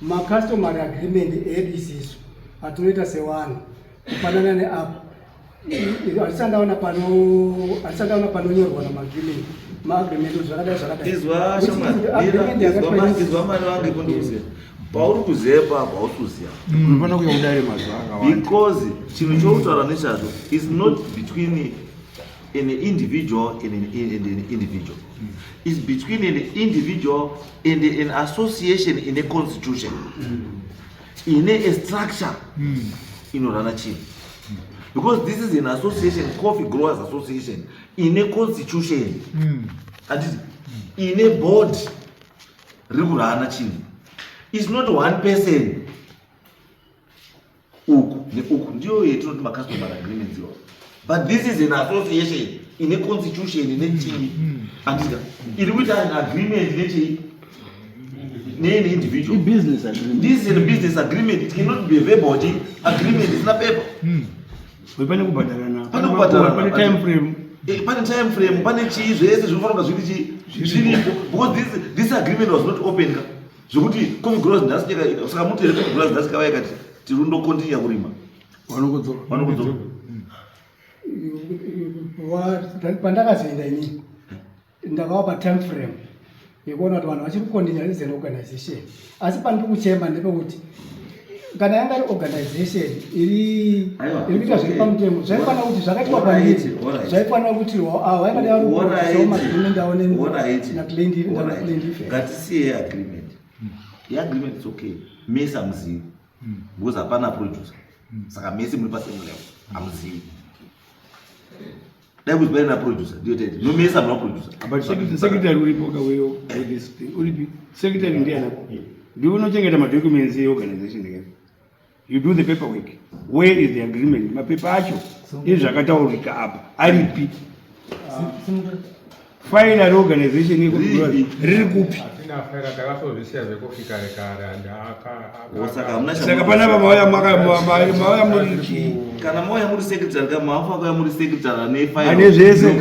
macustomary agreement edu isisu atinoita sevanhu kufanana neapo hatisandaona panonyorwa namaagreement maagreement izva mari vange kundiuziva pauri kuzepa pauri kuziva unofana kuya kudare mazuva akawanda because chinhu choutaura nechacho is not between an individual and an individual. It's between an individual and an association in a constitution. In a structure inorana chinhu. Because this is an association, Coffee Growers Association, in a constitution. And in a board rikurana chinhu. It's not one person. Ndio yetinoti macustomary agreements. But this is an association in a constitution in a team. And it will an agreement neani individual. Business agreement. This is a business agreement. It cannot be a verbal agreement. It's not paper. Pane kubhadharana. Pane kubhadharana. Pane time frame. Pane time frame. Pane chii zvese zvinofanira zviripo. Because this agreement was not open. Zvokuti Coffee Growers ndasika saka muti Coffee Growers ndasika yakati tirundo continue kurima. Vanokudzoka. Pandakazoenda ini ndakavapa time frame yekuona kuti vanhu vachiri kukondinya as an organization, asi pandiri kuchema ndepekuti kana yanga iri organization iri kuita zviri pamutemo zvaifanira kuti zvakaitwa pandiri zvaifanira kuti vaingada varumaagreement avo naClaim. Ngatisiye agreement. Agreement is okay. Mese amuzivi because hapana producer. Saka mese muri pasame level amuzivi. Dai kuti paina producer ndio tete. No mese amuna producer. But secretary uripo kaweyo this thing. Uripi secretary ndiye anako. Ndiye unochengeta ma documents e organization again. You do the paperwork. Where is the agreement? Mapepa acho izvakataurika apa. Aripi. File an organization riri kupi. Saka panapa mauya muri kana mauya muri secretary kama mafa kwa muri secretary ne file ane zvese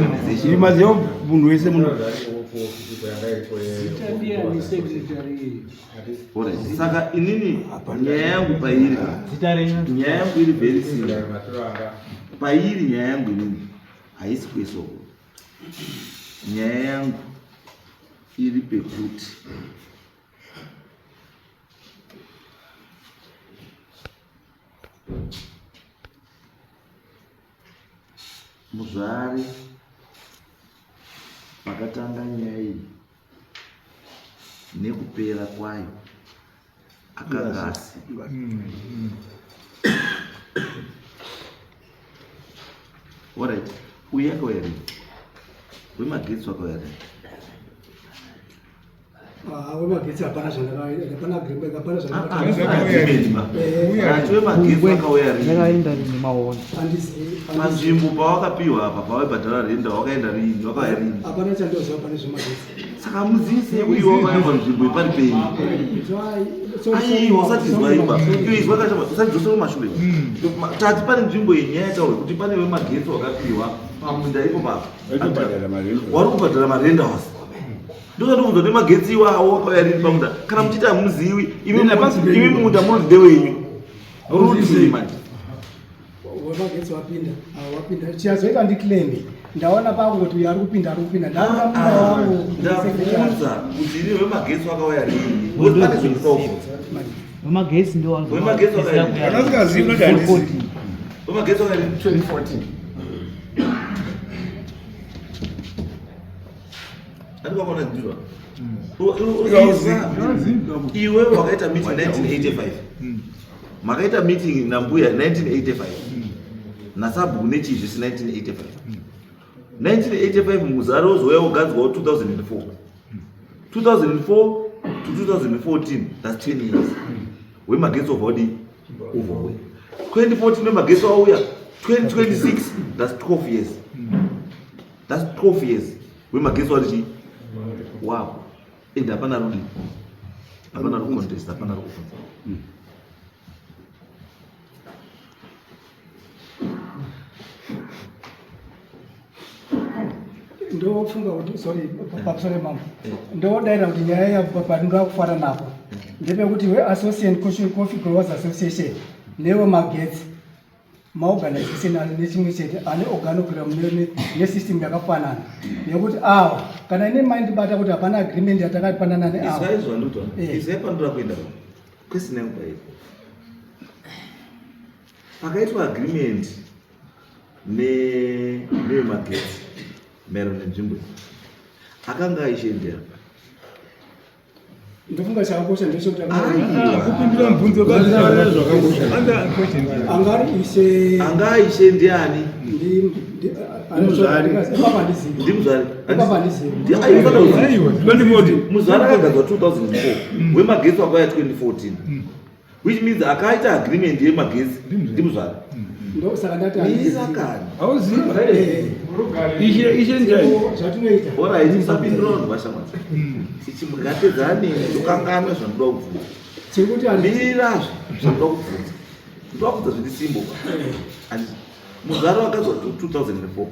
imaziyo munhu wese munhu saka inini nyaya yangu pairi very simple. Pairi nyaya yangu inini haisi kwesoko. Nyaya yangu iri pekuti Muzvare pakatanga nyaya iyi nekupera kwayo akanga asikwa. Alright, uye akauya rini? Wemagetsi wakauya rini? Wemagetsi hapana zvandakaita, hapana agreement, hapana zvandakaita. Wemagetsi wakauya rini? Ndakaenda rini maona. Panzvimbo pawakapiwa apa pawabhadhara renda wakaenda rini? Wakauya rini? Hapana chandoziva pane zvemagetsi. Saka muziise uyo wakaenda nzvimbo ipari penyu. Aiwa usati zwaiba. Iyo izwa kachama usati dzosera mumashure. Tati pane nzvimbo yenyaya yataura kuti pane wemagetsi wakapiwa pamunda ipo papa. Wari kubhadhara marenda wasi. Ndozvandobvunza kuti magetsi iwawo wakauya rini pamunda. Kana muchiti hamuzivi imi munda munoti ndewenyu. Ruti manje. Wemagetsi wapinda. Chiyazoita ndiClaim. Ndaona pangoti uyo ari kupinda ndaona munda wangu ndakuudza kuti iri wemagetsi wakauya rini. Pane zvekusaubvunza. Wemagetsi ndio wemagetsi wakauya rini. Anasikazivi kuti handisi. Wemagetsi wakauya rini 2014. Andikakona ndizva. Iwe wakaita meeting 1985. Makaita meeting nambuya 1985. Nasabhu nechizvisi 1985. 1985 muzare wozouya kugadzirwa 2004. 2004 to 2014, that's 10 years. Wemagetsi wabva overway. 2014 wemagetsi wauya 2026, that's 12 years. That's 12 years. Wemagetsi warichi wow. And hapana rudi. Hapana contest, hapana kufunza. ndofunga kuti sorry papsore mama ndodaira kuti nyaya yapandinoda kufara napo ndepekuti weAssociation Coffee Growers Association newemagetsi maorganization ali nechimwe chete ane organogram nesystem yakafanana nekuti awa kana ine mindibata kuti hapana agreement yatakapanana neawa izvaipandura kuenda kwesina yangu paipo pakaitwa agreement newemagetsi maererano nenzvimbo akanga aishendera ndofunga chakakosha ndechekuti kupindura mubvunzo anga aishe ndiani muzvare akagadzwa 2004 wemagetsi wakauya 2014 which means akaita agreement yemagetsi ndimuzvara ndo saka ndati isakani auziva ishe ndani zvatinoita alright musapindura vanhu vashamwari ichimugatedzane ndokanganwa zvanoda kubvunza chekuti mirazvo zvanoda kubvunza ndoda kubvunza zviri simbo muzvare wakazwa 2004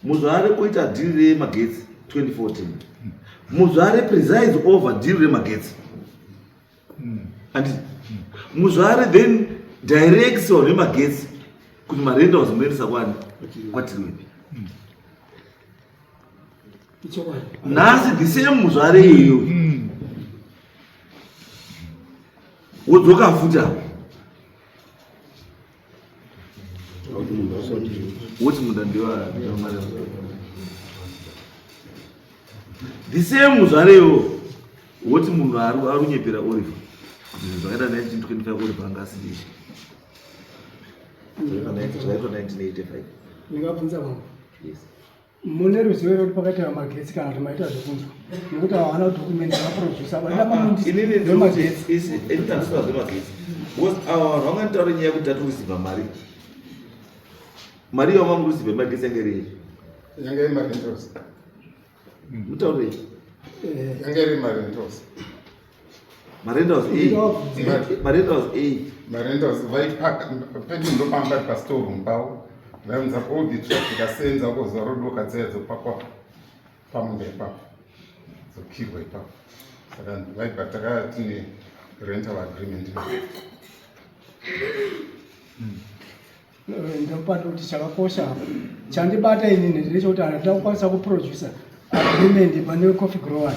muzvare koita dhiri remagetsi 2014 muzvare presides over dhiri remagetsi and muzvare then direction remagetsi kuti marenda wazomuendesa kwani kwatiriwepi nhasi the same muzvare iyoyo wodzoka futa woti munda ndiwa the same muzvare iyoyo woti munhu ari unyepera Oliver kuti zvakaita 1925 Oliver anga asirishi zvakaitwa 1985 ndingabvunza vanhu mune ruzivo rekuti pakati pamagetsi kana kuti maita zvekunzwa nekuti havana dokumenti vaprodusa vaida inini ndinomagetsi enditandiswa zvemagetsi because ava vanhu vanganitaura nyaya yekuti tatorisiva mari yava murisiva yemagetsi yange rei yange marentos mutaurei yange ri marentos marentos marentos vaipaka pendi ndopamba pastorum pavo vainza kuauditra tikasenza kuzuva rodoka dzedzo pakwa pamunda ipapo dzokirwa ipapo saka vaibva takaya tine rental agreement ndopanda kuti chakakosha chandibata inini ndechekuti handida kukwanisa kuprodusa agreement pane coffee growers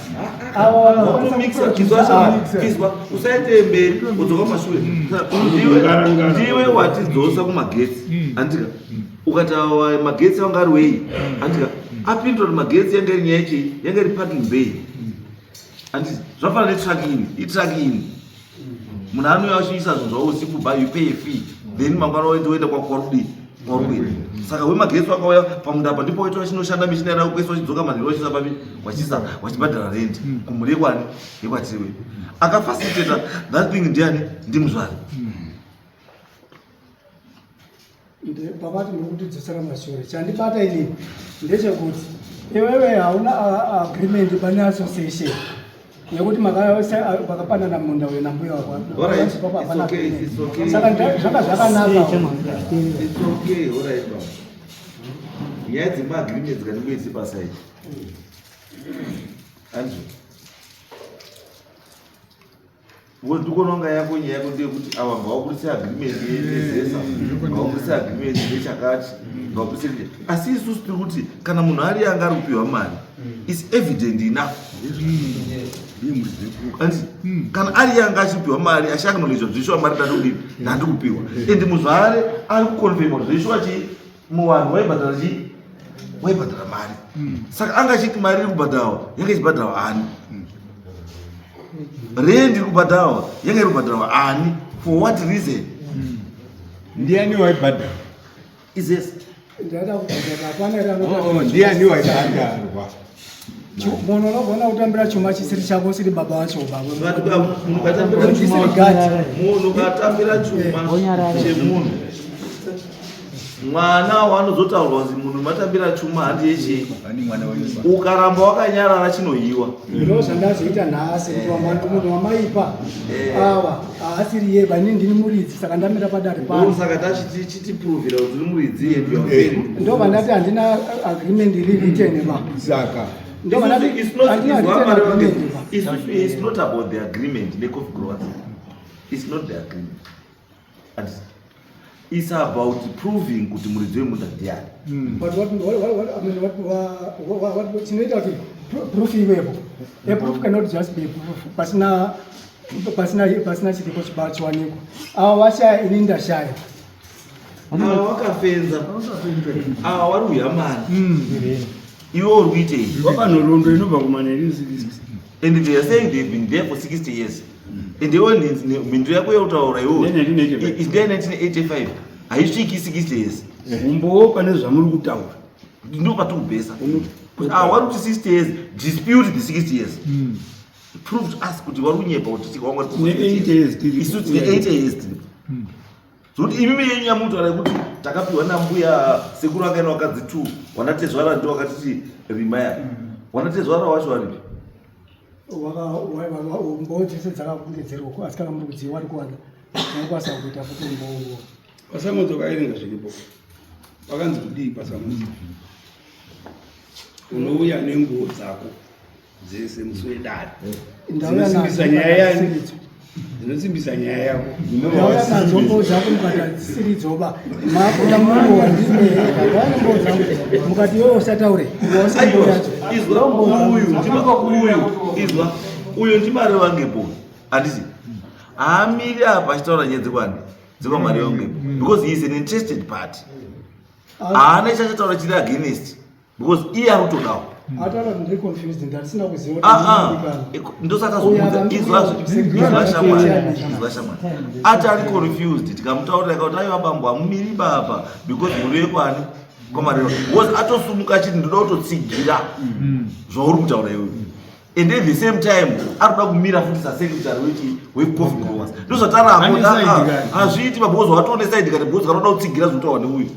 izwa usaite mberi udzoka mashure ndiwe watidzosa kumagetsi andika ukati magetsi anga ari wei andika apindura kuti magetsi yange iri nyaya ichi yange iri parking bay anditi zvafana netruckini itruckini munhu anouya achiisa zvinhu zvavo usiku by you pay a fee then mangwana woenda kwarudi saka wemagetsi wakauya pamunda apa ndipo waitwa chinoshanda mishina yako kwese wachidzoka manhero wachisa papi wachibhadhara rent kumhuri yekwani yekwatiriwe akafacilitata that thing ndiani ndimuzvare pakati ndokutidzosera mashure chandibata inini ndechekuti iwewe hauna agreement pane association nekuti makapanana munda uyo nambuya wakwasaka zvaka zvakanaka nyaya dzemaagreement dzikandingoitsi pasaidi andrew ndikuononga yako nyaya yako ndeyekuti ava ngavakurise agreement yezesa ngavakurise agreement nechakati ngavakurise asi isusu tiri kuti kana munhu ari anga ari kupiwa mari is evident enough kana ari yanga achipiwa mari achiacknowledgwa zvishuwa mari ndandi kupiwa and muzvare ari kuconfirma kuti zvishuwa chi muvanhu waibhadhara mari saka anga achiti mari iri kubhadharwa yange ichibhadharwa ani rendi iri kubhadharwa yange iri kubhadharwa ani for what reason ndiani waibhadharwa izesi ndaida kubhadhara hapana ndiani waibhadharwa munhu unogona kutambira chuma chisiri chako usiri baba wacho munhu ukatambira chuma chemunhu mwana wanozotaurwa kuti munhu matambira chuma handi yeche ukaramba wakanyarara chinoyiwa ndo zvandazoita nhasi kuti munhu wamaipa ava haasiri ye bani ndini muridzi saka ndamira padare pano saka tachitipuruvhira kuti uri muridzi ndo vandati handina agreement iri written saka it's not about the agreement necoffee growers. It's not the agreement. And it's about proving kuti muridzi wemunda ndiani. But what chinoita kuti proof iwepo. A proof cannot just be proof. Pasina chiripo chiwanikwa. Ava vashaya ini ndashaya. Ava wakafenza. Ava vari uyamani. Iwe uri kuitei? Wapanhoroondo inobva kumanherizi. And they are saying they've been there for 60 years. And they were mhinduro yako yautaura iwo. Is there 1985? Haisviki 60 years. Umbowo pane zvamuri kutaura. Ndo patikubhesa. Vari kuti 60 years dispute the 60 years. prove to us kuti vari kunyepa kuti tikawanga isu tine 8 years tiripo. Zvokuti imi menyu yamutoara kuti takapiwa nambuya sekuru akaenda wakadzi 2 wanatezvara ndo wakatiti rimaya wanatezvara wacho waripi mboo dzese dzakakunge asi kana muri kudziwa ari kuwanda nakwanisa kuita futi mboo pasamudzo kaerenga zviripo pakanzi kudii pasamudzo unouya nenguo dzako dzese muswedari dzinosimbisa nyaya yani dzinosimbisa nyaya yako ndauya nadzo mboo dzako mukati dzisiridzoba makuda munhu wandine ndauya mboo dzangu mukati iwe usataure mboo yacho izwa uyo ndimari wangepo handisi haamiri apa achitaura nyaya dzekwani dzekwamari wangepo because he is an interested party haana chachataura chiri against because iye ari kutodawo ataura kuti ndiri confused ndatisina kuziva ndosaka zomuudza izwa shamwari ati ari confused tikamutaurira kuti aiwa bambo hamumiri baba because muri wekwani kwamarero because atosumuka achiti ndoda kutotsigira zvauri kutaura iwewe and at the same time arikuda kumira futi sasekretary wecoffee growers ndozvatarapo hazviiti mabhozi watoone saidi kati bhozi kanoda kutsigira zvotaura neuyu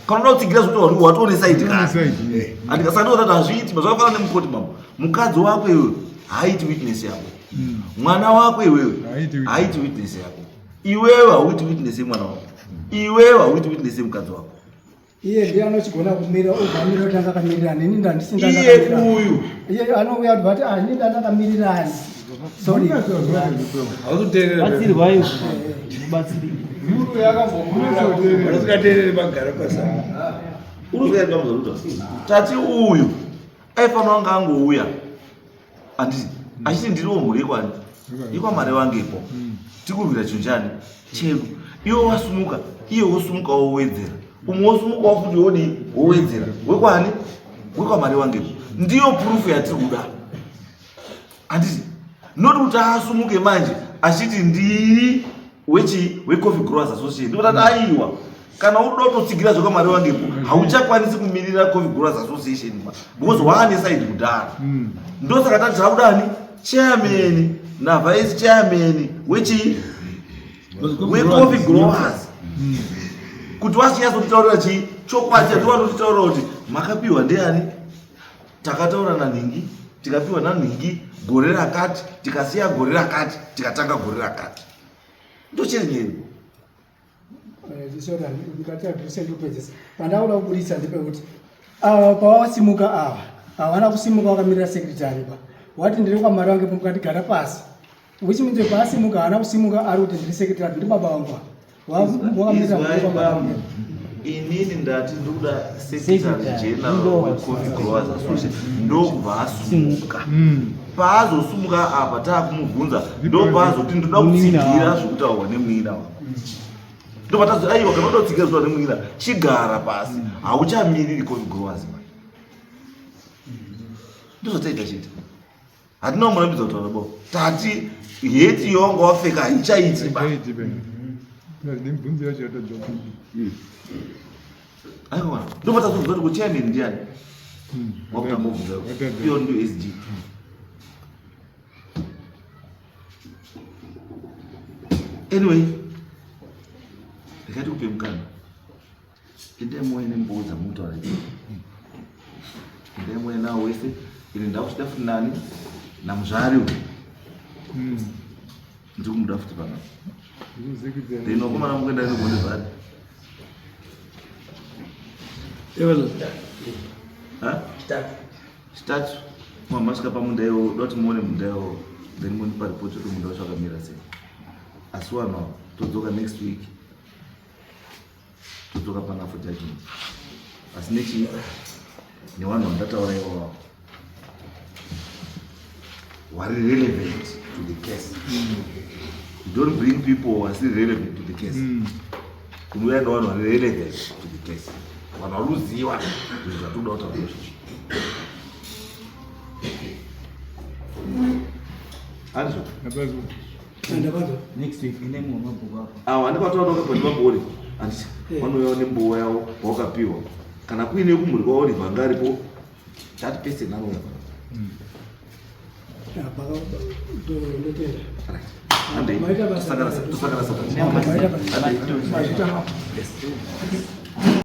kanoda kutsigira zvotaura neuyu watoone saidi kati andikasandoti hazviiti zvakafanana nemukoti mambo mukadzi wako iwewe haaiti witness yako mwana wako iwewe haaiti witness yako iwewe hauiti witness yemwana wako iwewe hauiti witness yemukadzi wako iye ndiye anochigona kumira obvamira kuti angakamirira neni ndandisingaiye uyu iye anouya kuti bati ini ndandakamirirani sorry batsiri vayo batsiri vasikateereri magara pasa uruzikaibamuzvaruta tati uyu aifanira wanga angouya handiti achiti ndiriwo mhuri yekwani ikwamari wangepo tikurwira chinhu chani chedu iwe wasumuka iye wosumuka wowedzera umwe wosumuka wafuti wodi wowedzera wekwani wekwamari wangepo ndiyo proof yatiri kuda handiti noti kuti asumuke manje achiti ndiri wecoffee growers association ndikutati aiwa kana unoda kutotsigira zvekwamari wangepo hauchakwanisi kumirira coffee growers association because waane saidi kudhara ndosaka tatira kudani chairman navice chairman wecoffee growers kuti wasinyazotitaurira chii chokwadi atiwanotitaurira kuti makapiwa ndiani takataura nanhingi tikapiwa nanhingi gore rakati tikasiya gore rakati tikatanga gore rakati ndocherenyeri pandauda kubudisa ndepekuti pawasimuka ava havana kusimuka wakamirira sekretary pa wati ndiri kwamari wangepo mukati gara pasi which means paasimuka haana kusimuka ari kuti ndiri sekretary ndiri baba wangu wakamirira inini ndati ndokuda secretary general wecoffee growers association ndokubva asumuka paazosumuka apa taakumubvunza ndopaazoti ndoda kutsigira zvokutaurwa nemunin'a wangu ndopatazo aiwa kana uda kutsigira zvotaurwa nemunin'a chigara pasi hauchamiriri coffee growers ndozvataita chete hatina kumurambidza kutaura bo tati heti yawanga wapfeka haichaitiba aiwa ndopatazoziva kuti kuchairman ndiani wakutanga kubvunza iyo ndio SG anyway ndikati kupe mukana endai muone mboo dzamutaura endai muone nawo wese ine ndakuchida futi nani namuzvari uyu ndiri kumuda futi panapa then wakomana mukuenda nogone zvadi chitatu mamasvika pamunda iwo doti muone munda iwo then munipa ripoti kuti munda wacho wakamira sei asi wanwa todzoka next week todzoka pana for judgment asi nechi nevanhu vandataura iwavo vari relevant to the case you don't bring people who are still relevant to the case kunouya nevanhu vari relevant to the case vanhu vari kuziva zvinhu zvatoda kutaura izvozvo andizvo next week ine mumwe mabhuku ako awo andikataura ukapani mabori anditi vanouyawo nembowo yavo wakapiwa kana kuine kumhuri kwaoliva anga aripo that person anouya Ande, tusakana Saturday. Maita basa.